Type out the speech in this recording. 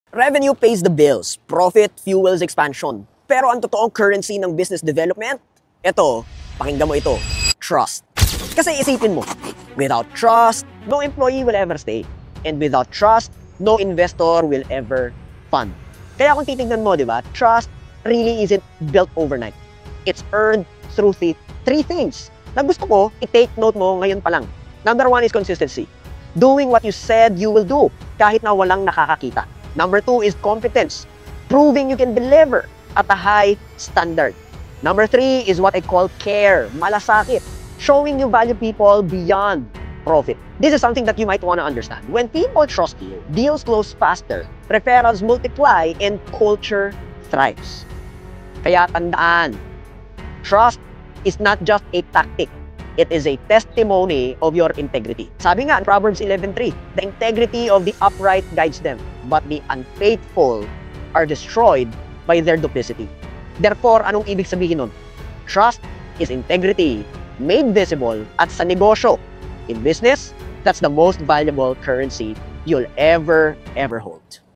Revenue pays the bills. Profit fuels expansion. Pero ang totoong currency ng business development, ito, pakinggan mo ito, trust. Kasi isipin mo, without trust, no employee will ever stay. And without trust, no investor will ever fund. Kaya kung titignan mo, di ba, trust really isn't built overnight. It's earned through three things na gusto ko i-take note mo ngayon pa lang. Number one is consistency. Doing what you said you will do kahit na walang nakakakita. Number two is competence. Proving you can deliver at a high standard. Number three is what I call care. Malasakit. Showing you value people beyond profit. This is something that you might want to understand. When people trust you, deals close faster, referrals multiply, and culture thrives. Kaya tandaan, trust is not just a tactic. It is a testimony of your integrity. Sabi nga in Proverbs 11:3, the integrity of the upright guides them, but the unfaithful are destroyed by their duplicity. Therefore, anong ibig sabihin nun? Trust is integrity made visible at sa negosyo. In business, that's the most valuable currency you'll ever hold.